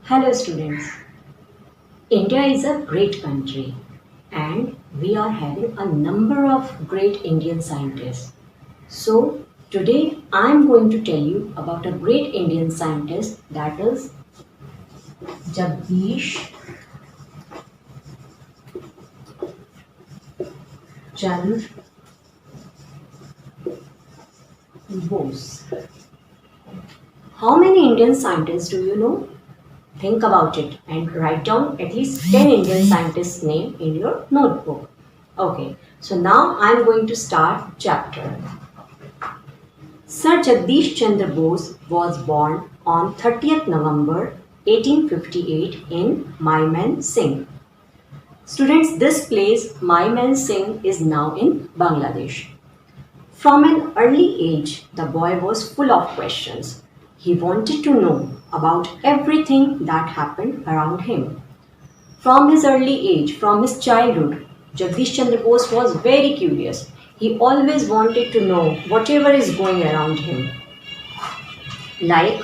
Hello students. India is a great country and we are having a number of great Indian scientists. So today I am going to tell you about a great Indian scientist, that is Jagdish Chandra Bose. How many Indian scientists do you know? Think about it and write down at least 10 Indian scientists' name in your notebook. Okay, so now I am going to start chapter. Sir Jagdish Chandra Bose was born on 30th November 1858 in Maiman Singh. Students, this place Maiman Singh is now in Bangladesh. From an early age, the boy was full of questions. He wanted to know about everything that happened around him. From his early age, from his childhood, Jagdish Chandra Bose was very curious. He always wanted to know whatever is going around him. Like,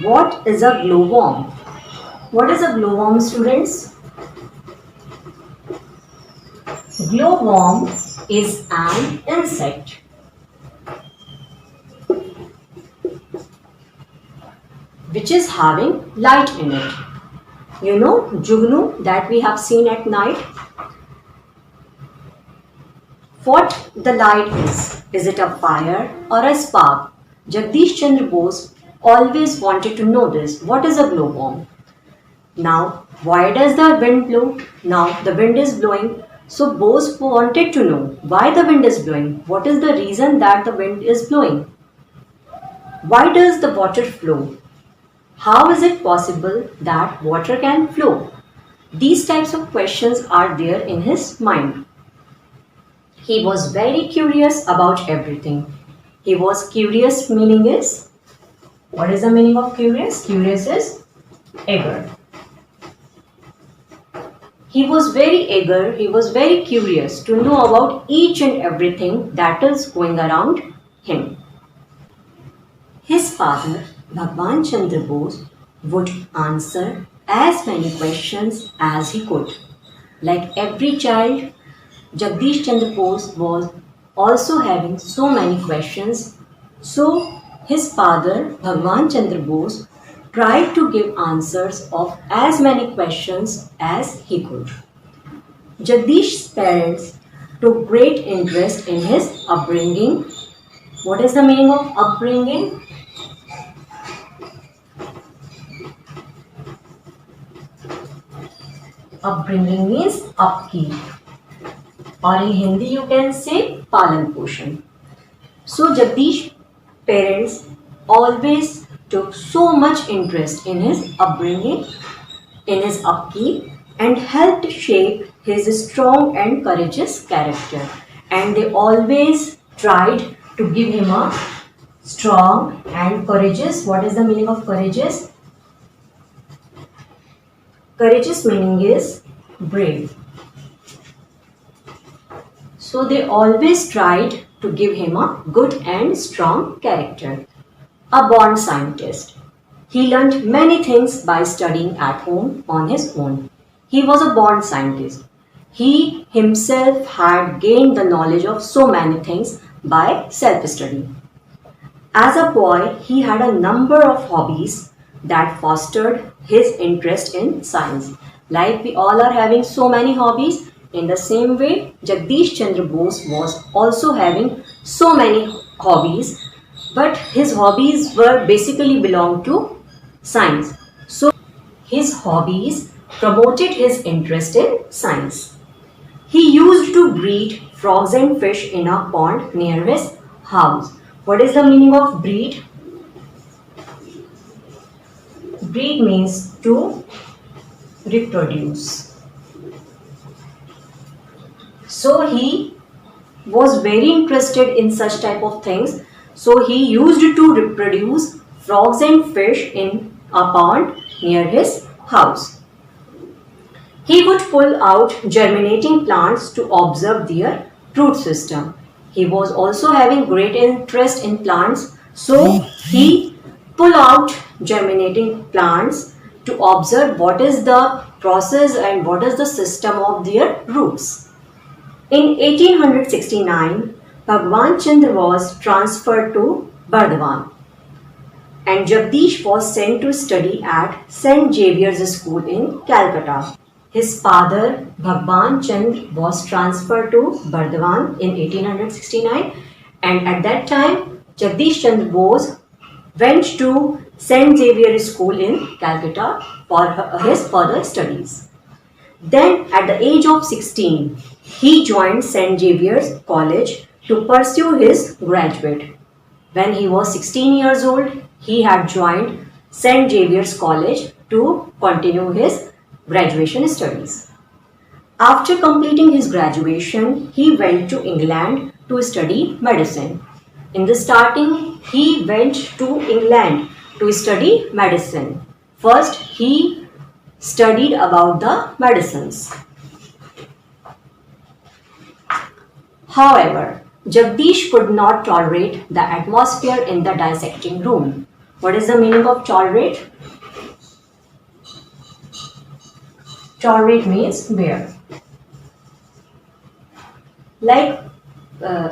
what is a glowworm? What is a glowworm, students? Glowworm is an insect which is having light in it. You know, Jugnu that we have seen at night. What the light is? Is it a fire or a spark? Jagdish Chandra Bose always wanted to know this. What is a glowworm? Now, why does the wind blow? Now, the wind is blowing. So, Bose wanted to know why the wind is blowing. What is the reason that the wind is blowing? Why does the water flow? How is it possible that water can flow? These types of questions are there in his mind. He was very curious about everything. He was curious, meaning is, what is the meaning of curious? Curious is eager. He was very eager, he was very curious to know about each and everything that is going around him. His father, Bhagwan Chandra Bose, would answer as many questions as he could. Like every child, Jagdish Chandra Bose was also having so many questions. So his father, Bhagwan Chandra Bose, tried to give answers of as many questions as he could. Jagdish's parents took great interest in his upbringing. What is the meaning of upbringing? Upbringing means upkeep, or in Hindi you can say palan poshan. So Jagdish parents always took so much interest in his upbringing, in his upkeep, and helped shape his strong and courageous character. And they always tried to give him a strong and courageous. What is the meaning of courageous? Courageous meaning is brave. So they always tried to give him a good and strong character. A born scientist. He learned many things by studying at home on his own. He was a born scientist. He himself had gained the knowledge of so many things by self-study. As a boy, he had a number of hobbies that fostered his interest in science. Like we all are having so many hobbies, in the same way, Jagdish Chandra Bose was also having so many hobbies, but his hobbies were basically belong to science. So his hobbies promoted his interest in science. He used to breed frogs and fish in a pond near his house. What is the meaning of breed? Breed means to reproduce. So he was very interested in such type of things. So he used to reproduce frogs and fish in a pond near his house. He would pull out germinating plants to observe their root system. He was also having great interest in plants. So he pull out germinating plants to observe what is the process and what is the system of their roots. In 1869, Bhagwan Chandra was transferred to Burdwan and Jagdish was sent to study at St. Xavier's School in Calcutta. His father, Bhagwan Chandra, was transferred to Burdwan in 1869 and at that time, Jagdish Chandra Bose went to St. Xavier's School in Calcutta for his further studies. Then, at the age of 16, he joined St. Xavier's College to pursue his graduate. When he was 16 years old, he had joined St. Xavier's College to continue his graduation studies. After completing his graduation, he went to England to study medicine. In the starting, he went to England to study medicine. First, he studied about the medicines. However, Jagdish could not tolerate the atmosphere in the dissecting room. What is the meaning of tolerate? Tolerate means bear. Like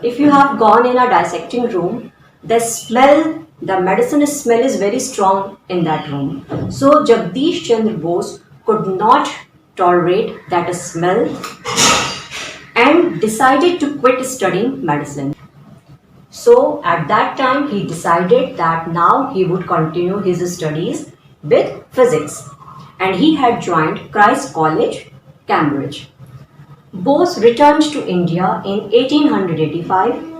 if you have gone in a dissecting room, the smell, the medicine smell is very strong in that room. So Jagdish Chandra Bose could not tolerate that smell and decided to quit studying medicine. So at that time he decided that now he would continue his studies with physics and he had joined Christ College, Cambridge. Bose returned to India in 1885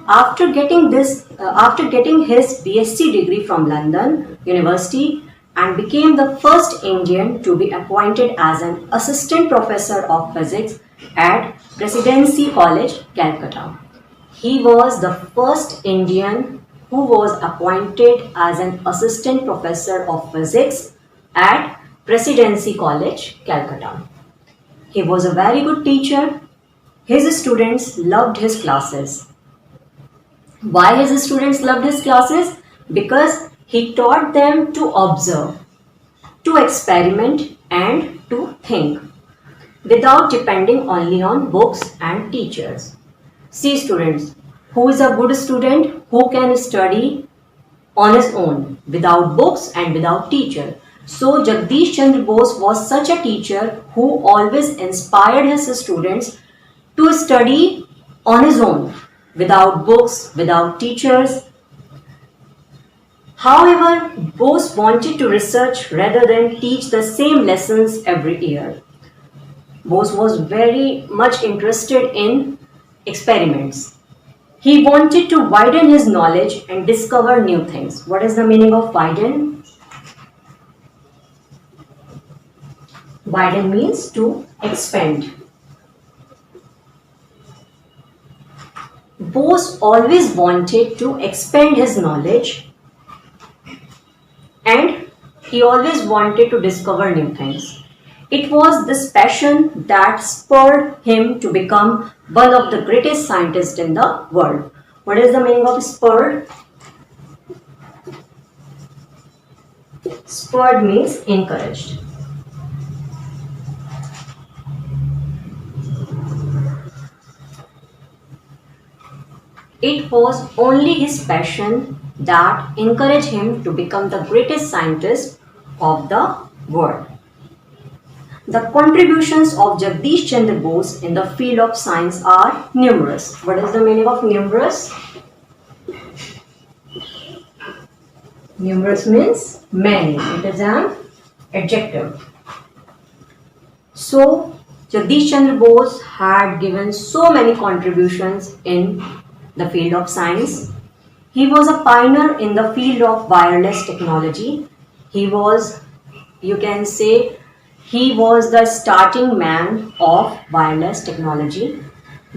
after getting his BSc degree from London University and became the first Indian to be appointed as an assistant professor of physics at Presidency College, Calcutta. He was the first Indian who was appointed as an assistant professor of physics at Presidency College, Calcutta. He was a very good teacher. His students loved his classes. Why his students loved his classes? Because he taught them to observe, to experiment and to think without depending only on books and teachers. See students, who is a good student who can study on his own without books and without teacher. So Jagdish Chandra Bose was such a teacher who always inspired his students to study on his own without books, without teachers. However, Bose wanted to research rather than teach the same lessons every year. Bose was very much interested in experiments. He wanted to widen his knowledge and discover new things. What is the meaning of widen? Widen means to expand. Bose always wanted to expand his knowledge and he always wanted to discover new things. It was this passion that spurred him to become one of the greatest scientists in the world. What is the meaning of spurred? Spurred means encouraged. It was only his passion that encouraged him to become the greatest scientist of the world. The contributions of Jagdish Chandra Bose in the field of science are numerous. What is the meaning of numerous? Numerous means many. It is an adjective. So, Jagdish Chandra Bose had given so many contributions in the field of science. He was a pioneer in the field of wireless technology. He was, you can say, he was the starting man of wireless technology,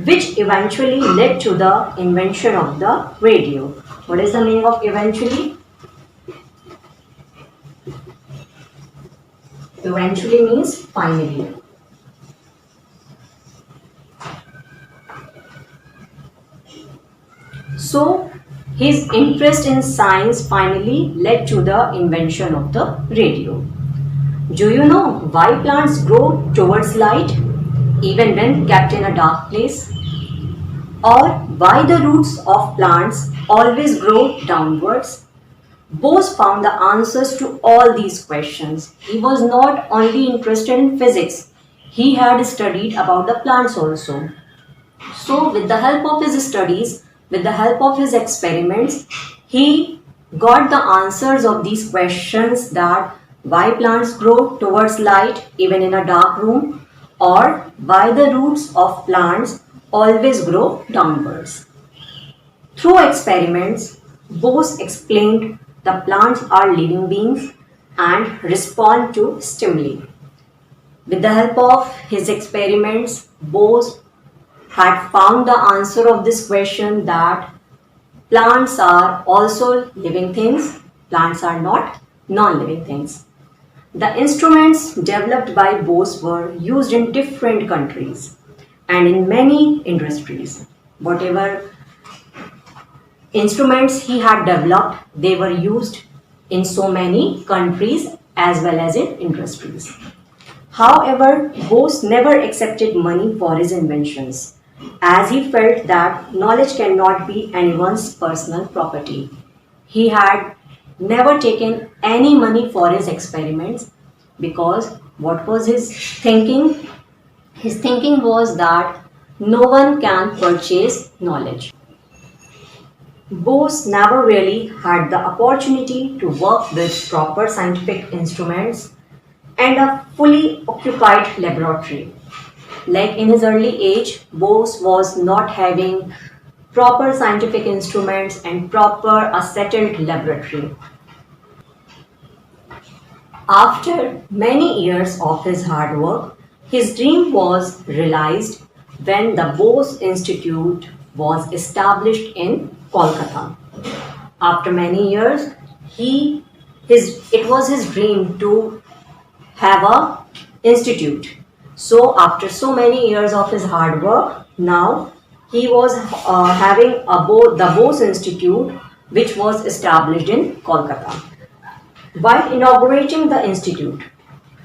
which eventually led to the invention of the radio. What is the meaning of eventually? Eventually means finally. So, his interest in science finally led to the invention of the radio. Do you know why plants grow towards light even when kept in a dark place? Or why the roots of plants always grow downwards? Bose found the answers to all these questions. He was not only interested in physics, he had studied about the plants also. So, with the help of his studies, with the help of his experiments, he got the answers of these questions, that why plants grow towards light even in a dark room, or why the roots of plants always grow downwards. Through experiments, Bose explained the plants are living beings and respond to stimuli. With the help of his experiments, Bose had found the answer of this question, that plants are also living things, plants are not non-living things. The instruments developed by Bose were used in different countries and in many industries. Whatever instruments he had developed, they were used in so many countries as well as in industries. However, Bose never accepted money for his inventions, as he felt that knowledge cannot be anyone's personal property. He had never taken any money for his experiments, because what was his thinking? His thinking was that no one can purchase knowledge. Bose never really had the opportunity to work with proper scientific instruments and a fully occupied laboratory. Like in his early age, Bose was not having proper scientific instruments and proper a settled laboratory. After many years of his hard work, his dream was realized when the Bose Institute was established in Kolkata. After many years, it was his dream to have a institute. So after so many years of his hard work, now he was having the Bose Institute, which was established in Kolkata. While inaugurating the institute,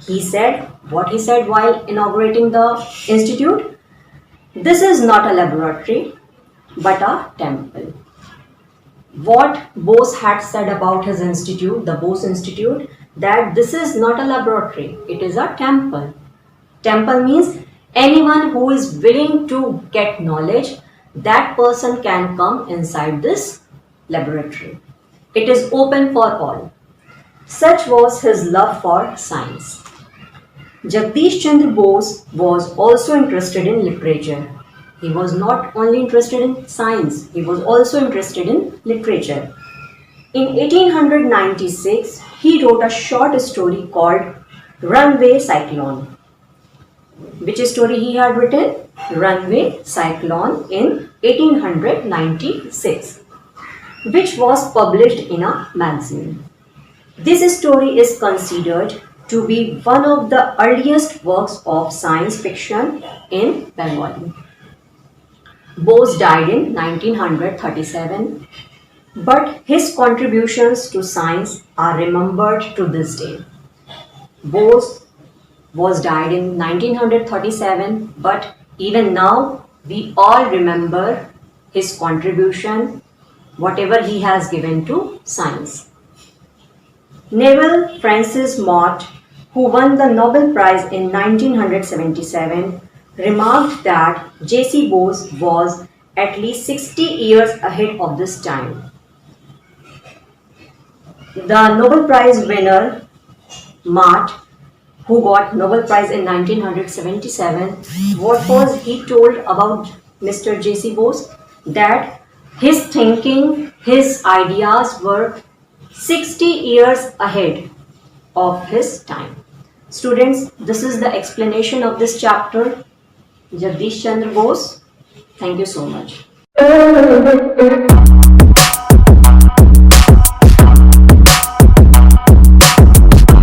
he said while inaugurating the institute: "This is not a laboratory, but a temple." What Bose had said about his institute, the Bose Institute, that this is not a laboratory, it is a temple. Temple means anyone who is willing to get knowledge, that person can come inside this laboratory. It is open for all. Such was his love for science. Jagdish Chandra Bose was also interested in literature. He was not only interested in science, he was also interested in literature. In 1896, he wrote a short story called Runaway Cyclone. Which story he had written? Runaway Cyclone in 1896, which was published in a magazine. This story is considered to be one of the earliest works of science fiction in Bengali. Bose died in 1937, but his contributions to science are remembered to this day. Bose was died in 1937, but even now we all remember his contribution, whatever he has given to science. Neville Francis Mott, who won the Nobel Prize in 1977, remarked that J.C. Bose was at least 60 years ahead of this time. The Nobel Prize winner, Mott, who got Nobel Prize in 1977, what was he told about Mr. J.C. Bose? That his thinking, his ideas were 60 years ahead of his time. Students, this is the explanation of this chapter, Jagdish Chandra Bose. Thank you so much.